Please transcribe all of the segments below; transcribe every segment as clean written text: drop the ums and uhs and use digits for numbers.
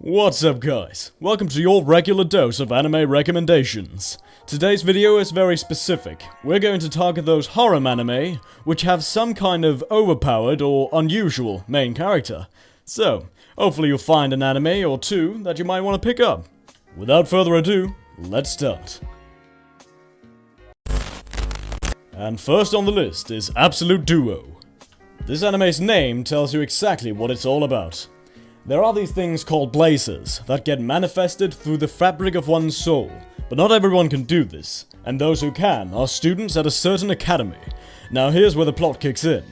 What's up guys? Welcome to your regular dose of anime recommendations. Today's video is very specific. We're going to target those harem anime which have some kind of overpowered or unusual main character. So, hopefully you'll find an anime or two that you might want to pick up. Without further ado, let's start. And first on the list is Absolute Duo. This anime's name tells you exactly what it's all about. There are these things called blazers that get manifested through the fabric of one's soul, but not everyone can do this, and those who can are students at a certain academy. Now here's where the plot kicks in.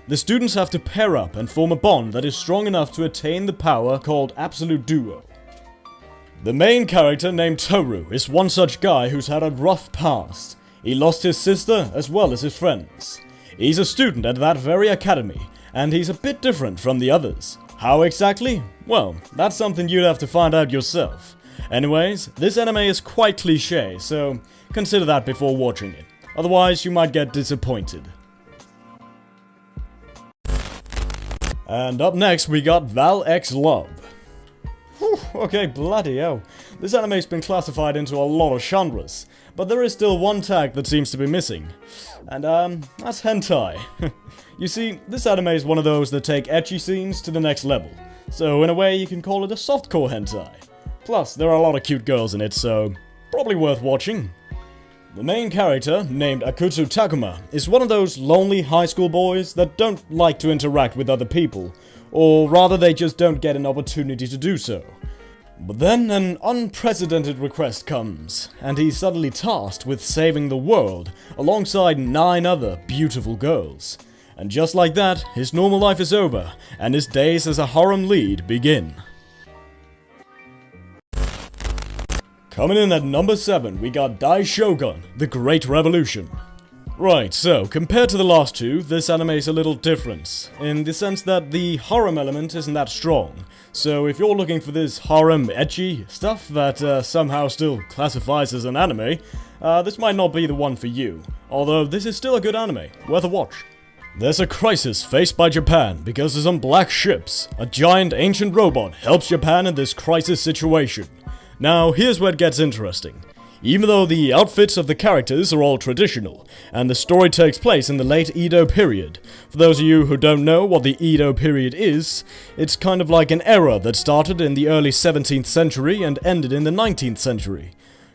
The students have to pair up and form a bond that is strong enough to attain the power called Absolute Duo. The main character, named Toru, is one such guy who's had a rough past. He lost his sister as well as his friends. He's a student at that very academy, and he's a bit different from the others. How exactly? Well, that's something you'd have to find out yourself. Anyways, this anime is quite cliché, so consider that before watching it. Otherwise, you might get disappointed. And up next, we got Val X Love. Whew, okay, bloody hell. This anime's been classified into a lot of genres, but there is still one tag that seems to be missing. And that's hentai. You see, this anime is one of those that take ecchi scenes to the next level. So in a way, you can call it a softcore hentai. Plus, there are a lot of cute girls in it, so probably worth watching. The main character, named Akutsu Takuma, is one of those lonely high school boys that don't like to interact with other people, or rather they just don't get an opportunity to do so. But then an unprecedented request comes, and he's suddenly tasked with saving the world alongside 9 other beautiful girls. And just like that, his normal life is over, and his days as a harem lead begin. Coming in at number 7, we got Dai Shogun, The Great Revolution. Right, so, compared to the last two, this anime is a little different, in the sense that the harem element isn't that strong. So if you're looking for this harem ecchi stuff that somehow still classifies as an anime, this might not be the one for you. Although this is still a good anime, worth a watch. There's a crisis faced by Japan because of some black ships. A giant ancient robot helps Japan in this crisis situation. Now, here's where it gets interesting. Even though the outfits of the characters are all traditional, and the story takes place in the late Edo period, for those of you who don't know what the Edo period is, it's kind of like an era that started in the early 17th century and ended in the 19th century.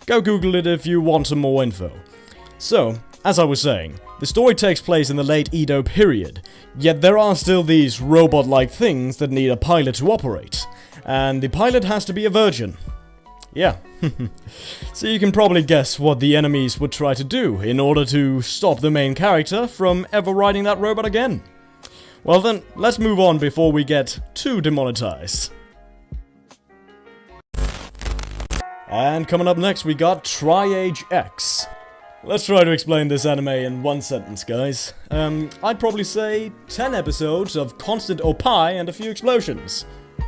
Go Google it if you want some more info. So, as I was saying, the story takes place in the late Edo period, yet there are still these robot-like things that need a pilot to operate, and the pilot has to be a virgin. Yeah. So you can probably guess what the enemies would try to do in order to stop the main character from ever riding that robot again. Well then, let's move on before we get too demonetized. And coming up next, we got Tri-Age X. Let's try to explain this anime in one sentence, guys. I'd probably say 10 episodes of constant opie and a few explosions.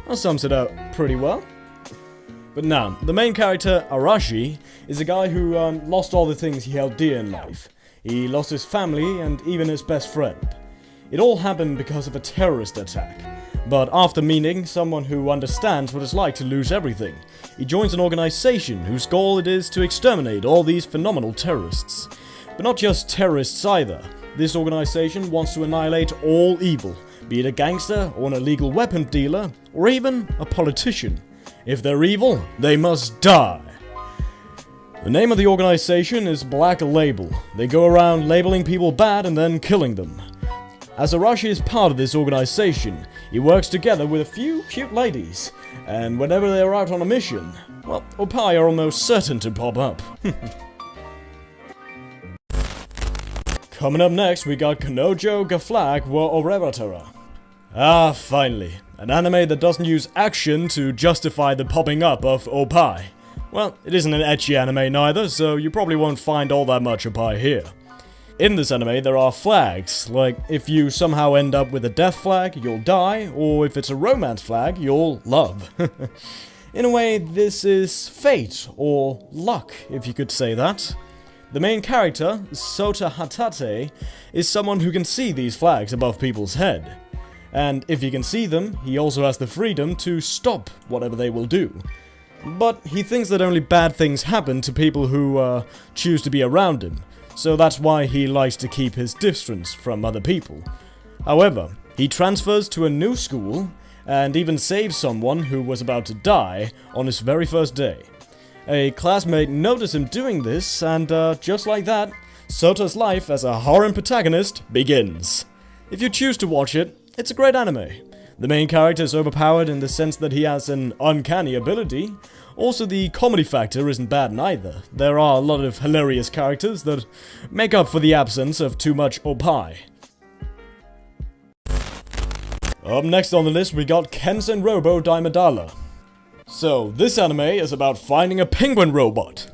That sums it up pretty well. But now, the main character, Arashi, is a guy who lost all the things he held dear in life. He lost his family and even his best friend. It all happened because of a terrorist attack. But after meeting someone who understands what it's like to lose everything, he joins an organization whose goal it is to exterminate all these phenomenal terrorists. But not just terrorists either. This organization wants to annihilate all evil, be it a gangster or an illegal weapon dealer, or even a politician. If they're evil, they must die. The name of the organization is Black Label. They go around labeling people bad and then killing them. As Arashi is part of this organization, he works together with a few cute ladies, and whenever they are out on a mission, well, opie are almost certain to pop up. Coming up next, we got Kanojo ga Flag wo Orebatara. Ah, finally. An anime that doesn't use action to justify the popping up of opie. Well, it isn't an ecchi anime neither, so you probably won't find all that much opie here. In this anime, there are flags, like if you somehow end up with a death flag, you'll die, or if it's a romance flag, you'll love. In a way, this is fate, or luck, if you could say that. The main character, Sota Hatate, is someone who can see these flags above people's head. and if he can see them, he also has the freedom to stop whatever they will do. But he thinks that only bad things happen to people who choose to be around him, so that's why he likes to keep his distance from other people. However, he transfers to a new school, and even saves someone who was about to die on his very first day. A classmate noticed him doing this, and just like that, Sota's life as a harem protagonist begins. If you choose to watch it, it's a great anime. The main character is overpowered in the sense that he has an uncanny ability. Also, the comedy factor isn't bad neither. There are a lot of hilarious characters that make up for the absence of too much opai. Up next on the list, we got Kensen Robo Daimedala. So, this anime is about finding a penguin robot.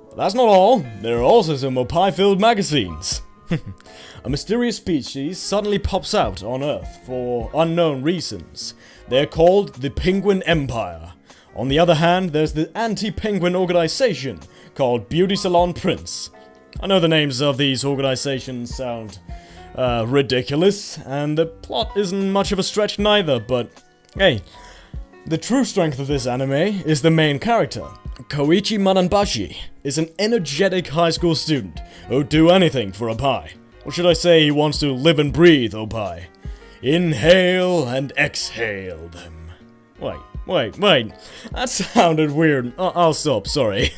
But that's not all, there are also some opai-filled magazines. A mysterious species suddenly pops out on Earth for unknown reasons. They're called the Penguin Empire. On the other hand, there's the anti-penguin organization called Beauty Salon Prince. I know the names of these organizations sound ridiculous, and the plot isn't much of a stretch neither, but hey, the true strength of this anime is the main character. Koichi Mananbashi is an energetic high school student who'd do anything for a pie. Or should I say he wants to live and breathe opai. Inhale and exhale them. Wait. That sounded weird. I'll stop, sorry.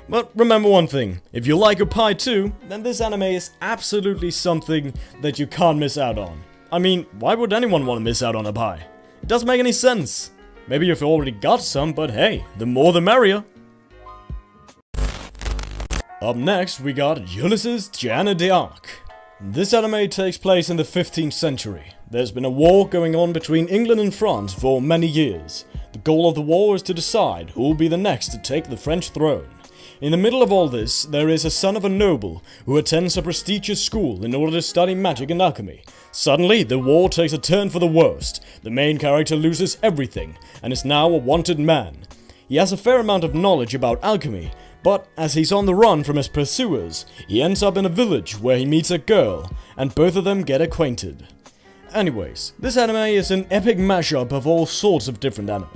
But remember one thing. If you like opai too, then this anime is absolutely something that you can't miss out on. I mean, why would anyone want to miss out on opai? It doesn't make any sense. Maybe you've already got some, but hey, the more the merrier. Up next, we got Ulysses Jeanne d'Arc. This anime takes place in the 15th century. There's been a war going on between England and France for many years. The goal of the war is to decide who will be the next to take the French throne. In the middle of all this, there is a son of a noble who attends a prestigious school in order to study magic and alchemy. Suddenly, the war takes a turn for the worst. The main character loses everything, and is now a wanted man. He has a fair amount of knowledge about alchemy, but as he's on the run from his pursuers, he ends up in a village where he meets a girl, and both of them get acquainted. Anyways, this anime is an epic mashup of all sorts of different anime.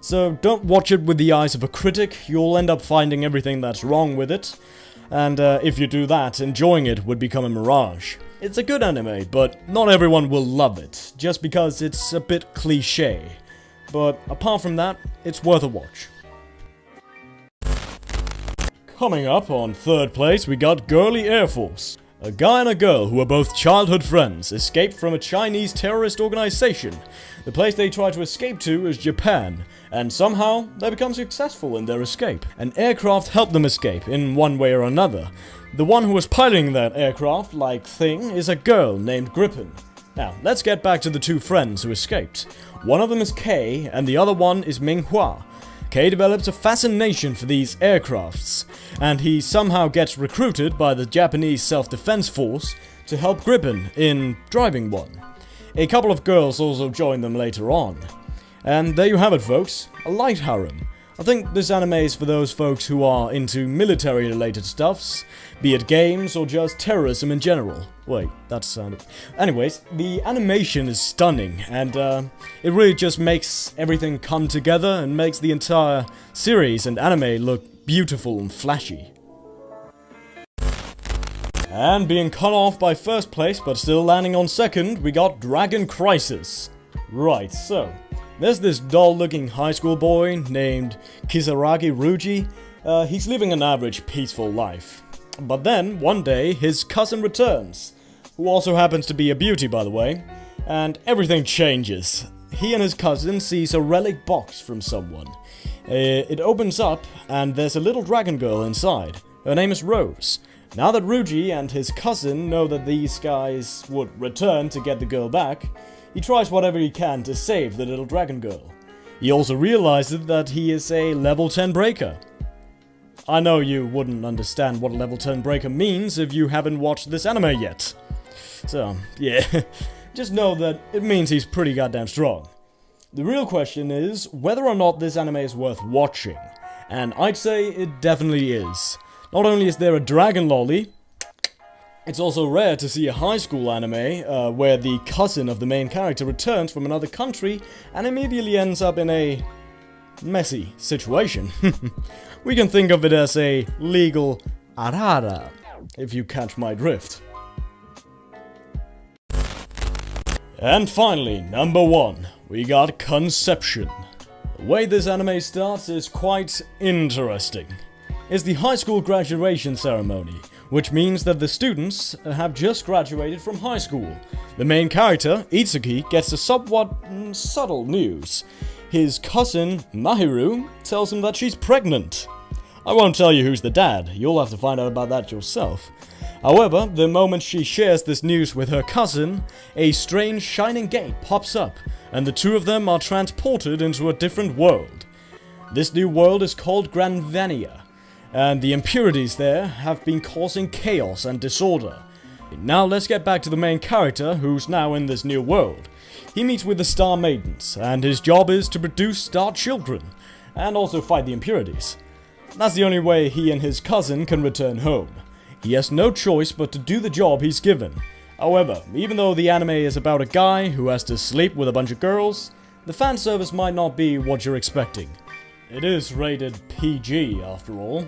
So don't watch it with the eyes of a critic, you'll end up finding everything that's wrong with it. And if you do that, enjoying it would become a mirage. It's a good anime, but not everyone will love it, just because it's a bit cliché. But apart from that, it's worth a watch. Coming up on third place, we got Girly Air Force. A guy and a girl who are both childhood friends escaped from a Chinese terrorist organization. The place they try to escape to is Japan, and somehow they become successful in their escape. An aircraft helped them escape in one way or another. The one who was piloting that aircraft-like thing is a girl named Griffin. Now, let's get back to the two friends who escaped. One of them is Kei, and the other one is Minghua. Kei develops a fascination for these aircrafts, and he somehow gets recruited by the Japanese self-defense force to help Griffin in driving one. A couple of girls also join them later on. And there you have it, folks, a light harem. I think this anime is for those folks who are into military-related stuffs, be it games or just terrorism in general. Wait, that sounded... Anyways, the animation is stunning, and it really just makes everything come together and makes the entire series and anime look beautiful and flashy. And being cut off by first place, but still landing on second, we got Dragon Crisis. Right, so... there's this dull-looking high school boy named Kisaragi Ruji. He's living an average, peaceful life. But then, one day, his cousin returns, who also happens to be a beauty, by the way, and everything changes. He and his cousin sees a relic box from someone. It opens up, and there's a little dragon girl inside. Her name is Rose. Now that Ruji and his cousin know that these guys would return to get the girl back, he tries whatever he can to save the little dragon girl. He also realizes that he is a level 10 breaker. I know you wouldn't understand what a level 10 breaker means if you haven't watched this anime yet. So, yeah, just know that it means he's pretty goddamn strong. The real question is whether or not this anime is worth watching, and I'd say it definitely is. Not only is there a dragon lolly, It's also rare to see a high school anime where the cousin of the main character returns from another country and immediately ends up in a messy situation. We can think of it as a legal arara, if you catch my drift. And finally, number 1, we got Conception. The way this anime starts is quite interesting. It's the high school graduation ceremony, which means that the students have just graduated from high school. The main character, Itsuki, gets a somewhat subtle news. His cousin, Mahiru, tells him that she's pregnant. I won't tell you who's the dad, you'll have to find out about that yourself. However, the moment she shares this news with her cousin, a strange shining gate pops up, and the two of them are transported into a different world. This new world is called Granvania, and the impurities there have been causing chaos and disorder. Now let's get back to the main character, who's now in this new world. He meets with the Star Maidens, and his job is to produce star children, and also fight the impurities. That's the only way he and his cousin can return home. He has no choice but to do the job he's given. However, even though the anime is about a guy who has to sleep with a bunch of girls, the fan service might not be what you're expecting. It is rated PG after all.